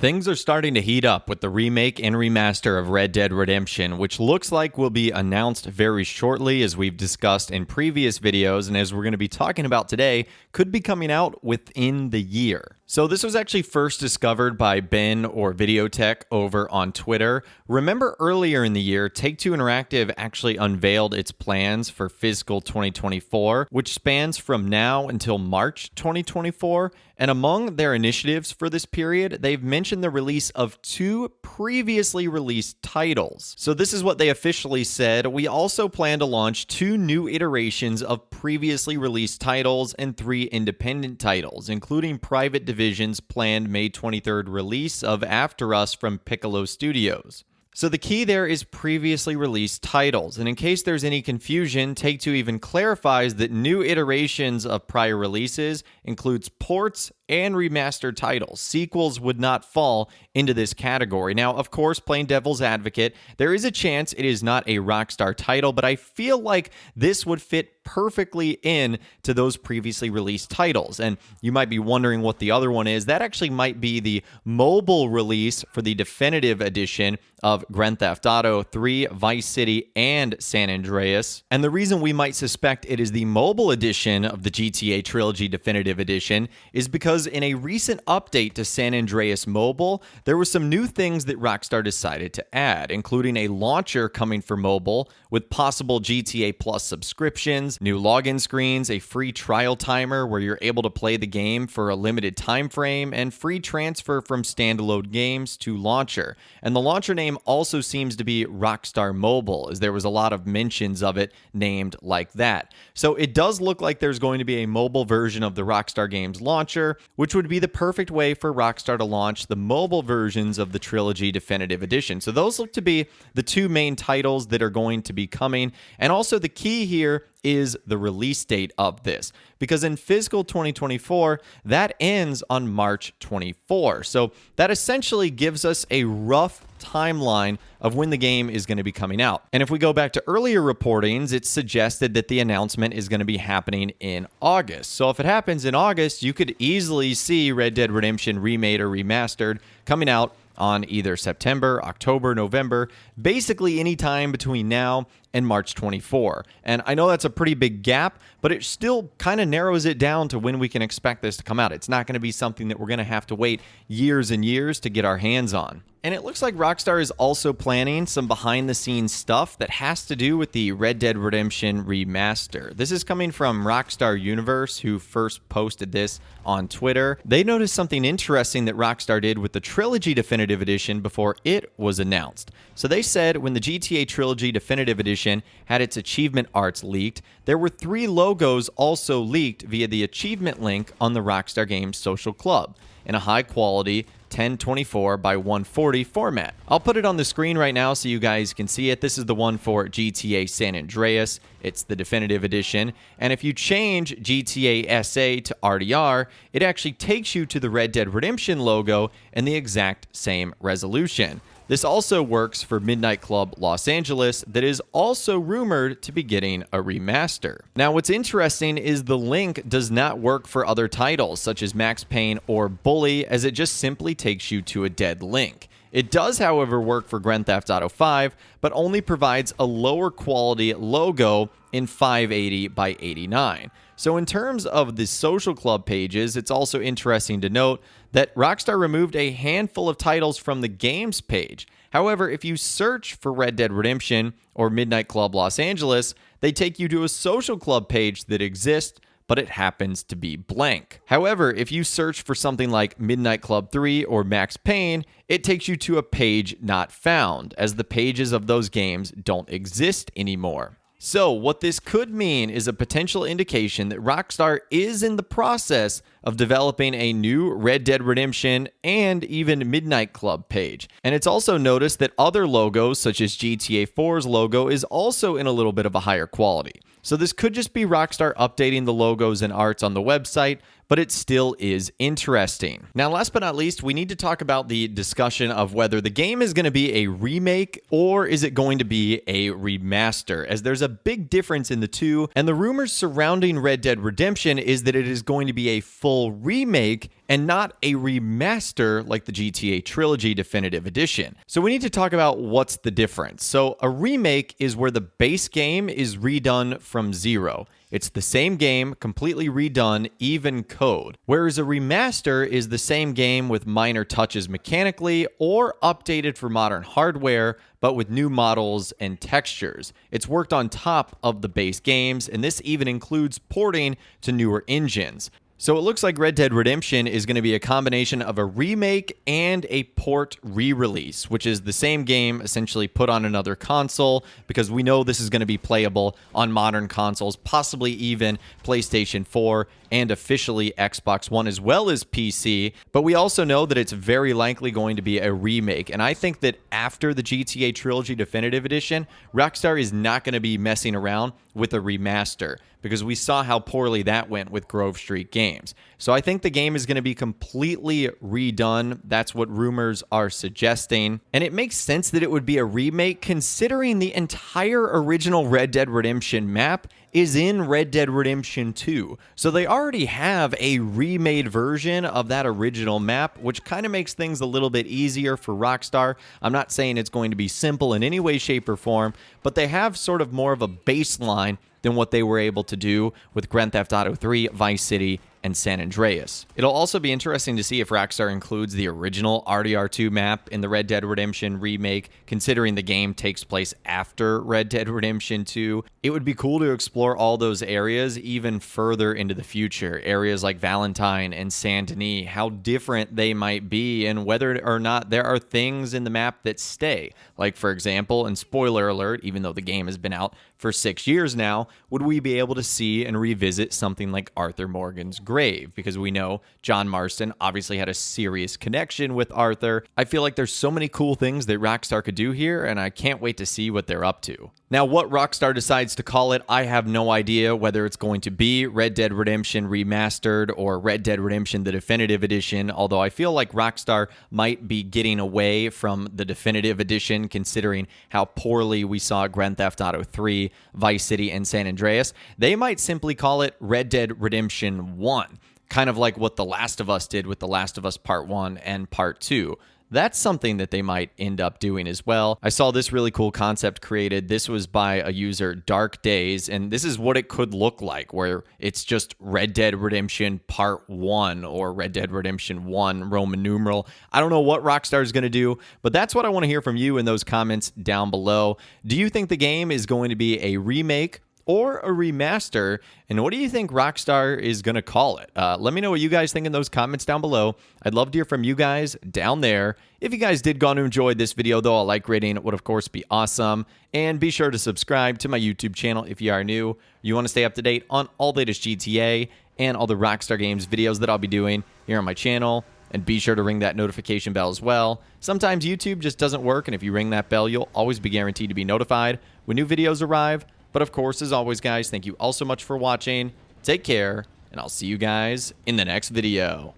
Things are starting to heat up with the remake and remaster of Red Dead Redemption, which looks like will be announced very shortly, as we've discussed in previous videos, and as we're going to be talking about today, could be coming out within the year. So this was actually first discovered by Ben or Videotech over on Twitter. Remember earlier in the year, Take-Two Interactive actually unveiled its plans for fiscal 2024, which spans from now until March 2024. And among their initiatives for this period, they've mentioned the release of 2 previously released titles. So this is what they officially said. We also plan to launch 2 new iterations of previously released titles and 3 independent titles, including Private Division's planned May 23rd release of After Us from Piccolo Studios. So the key there is previously released titles, and in case there's any confusion, Take-Two even clarifies that new iterations of prior releases includes ports and remastered titles. Sequels would not fall into this category. Now, of course, playing devil's advocate, there is a chance it is not a Rockstar title, but I feel like this would fit perfectly in to those previously released titles. And you might be wondering what the other one is. That actually might be the mobile release for the definitive edition of Grand Theft Auto 3, Vice City, and San Andreas. And the reason we might suspect it is the mobile edition of the GTA Trilogy Definitive Edition is because in a recent update to San Andreas Mobile, there were some new things that Rockstar decided to add, including a launcher coming for mobile with possible GTA Plus subscriptions, new login screens, a free trial timer where you're able to play the game for a limited time frame, and free transfer from standalone games to launcher. And the launcher name also seems to be Rockstar Mobile, as there was a lot of mentions of it named like that. So it does look like there's going to be a mobile version of the Rockstar Games launcher, which would be the perfect way for Rockstar to launch the mobile versions of the Trilogy Definitive Edition. So those look to be the 2 main titles that are going to be coming. And also the key here is the release date of this, because in fiscal 2024, that ends on March 24. So that essentially gives us a rough timeline of when the game is going to be coming out. And if we go back to earlier reportings, it's suggested that the announcement is going to be happening in August. So if it happens in August, you could easily see Red Dead Redemption Remade or Remastered coming out on either September, October, November, basically any time between now and March 24. And I know that's a pretty big gap, but it still kind of narrows it down to when we can expect this to come out. It's not going to be something that we're going to have to wait years and years to get our hands on. And it looks like Rockstar is also planning some behind-the-scenes stuff that has to do with the Red Dead Redemption Remaster. This is coming from Rockstar Universe, who first posted this on Twitter. They noticed something interesting that Rockstar did with the Trilogy Definitive Edition before it was announced. So they said when the GTA Trilogy Definitive Edition had its achievement arts leaked, there were 3 logos also leaked via the achievement link on the Rockstar Games Social Club in a high-quality 1024 by 140 format. I'll put it on the screen right now so you guys can see it. This is the one for GTA San Andreas. It's the definitive edition. And if you change GTA SA to RDR, it actually takes you to the Red Dead Redemption logo in the exact same resolution. This also works for Midnight Club Los Angeles, that is also rumored to be getting a remaster. Now, what's interesting is the link does not work for other titles such as Max Payne or Bully, as it just simply takes you to a dead link. It does, however, work for Grand Theft Auto 5, but only provides a lower quality logo in 580 by 89. So in terms of the social club pages, it's also interesting to note that Rockstar removed a handful of titles from the games page. However, if you search for Red Dead Redemption or Midnight Club Los Angeles, they take you to a social club page that exists, but it happens to be blank. However, if you search for something like Midnight Club 3 or Max Payne, it takes you to a page not found, as the pages of those games don't exist anymore. So what this could mean is a potential indication that Rockstar is in the process of developing a new Red Dead Redemption and even Midnight Club page. And it's also noticed that other logos, such as GTA 4's logo, is also in a little bit of a higher quality. So this could just be Rockstar updating the logos and arts on the website, but it still is interesting. Now, last but not least, we need to talk about the discussion of whether the game is going to be a remake or is it going to be a remaster, as there's a big difference in the two, and the rumors surrounding Red Dead Redemption is that it is going to be a full remake and not a remaster like the GTA Trilogy Definitive Edition. So we need to talk about what's the difference. So a remake is where the base game is redone from zero. It's the same game, completely redone, even code. Whereas a remaster is the same game with minor touches mechanically or updated for modern hardware, but with new models and textures. It's worked on top of the base games, and this even includes porting to newer engines. So it looks like Red Dead Redemption is going to be a combination of a remake and a port re-release, which is the same game essentially put on another console, because we know this is going to be playable on modern consoles, possibly even PlayStation 4 and officially Xbox One as well as PC. But we also know that it's very likely going to be a remake, and I think that after the GTA Trilogy Definitive Edition, Rockstar is not going to be messing around with a remaster, because we saw how poorly that went with Grove Street Games. So I think the game is going to be completely redone. That's what rumors are suggesting. And it makes sense that it would be a remake, considering the entire original Red Dead Redemption map is in Red Dead Redemption 2. So they already have a remade version of that original map, which kind of makes things a little bit easier for Rockstar. I'm not saying it's going to be simple in any way, shape, or form, but they have sort of more of a baseline than what they were able to do with Grand Theft Auto 3, Vice City, and San Andreas. It'll also be interesting to see if Rockstar includes the original RDR2 map in the Red Dead Redemption remake, considering the game takes place after Red Dead Redemption 2. It would be cool to explore all those areas even further into the future. Areas like Valentine and Saint Denis, how different they might be, and whether or not there are things in the map that stay. Like, for example, and spoiler alert, even though the game has been out for 6 years now, would we be able to see and revisit something like Arthur Morgan's grave? Because we know John Marston obviously had a serious connection with Arthur. I feel like there's so many cool things that Rockstar could do here, and I can't wait to see what they're up to. Now, what Rockstar decides to call it, I have no idea, whether it's going to be Red Dead Redemption Remastered or Red Dead Redemption the Definitive Edition, although I feel like Rockstar might be getting away from the Definitive Edition, considering how poorly we saw Grand Theft Auto 3, Vice City, and San Andreas. They might simply call it Red Dead Redemption 1, kind of like what The Last of Us did with The Last of Us Part 1 and Part 2. That's something that they might end up doing as well. I saw this really cool concept created. This was by a user, DarkDayz, and this is what it could look like, where it's just Red Dead Redemption Part 1 or Red Dead Redemption 1 Roman numeral. I don't know what Rockstar is going to do, but that's what I want to hear from you in those comments down below. Do you think the game is going to be a remake or a remaster, and what do you think Rockstar is going to call it? Let me know what you guys think in those comments down below. I'd love to hear from you guys down there. If you guys did go on to enjoy this video, though, a like rating would, of course, be awesome. And be sure to subscribe to my YouTube channel if you are new. You want to stay up to date on all the latest GTA and all the Rockstar Games videos that I'll be doing here on my channel. And be sure to ring that notification bell as well. Sometimes YouTube just doesn't work, and if you ring that bell, you'll always be guaranteed to be notified when new videos arrive. But of course, as always, guys, thank you all so much for watching. Take care, and I'll see you guys in the next video.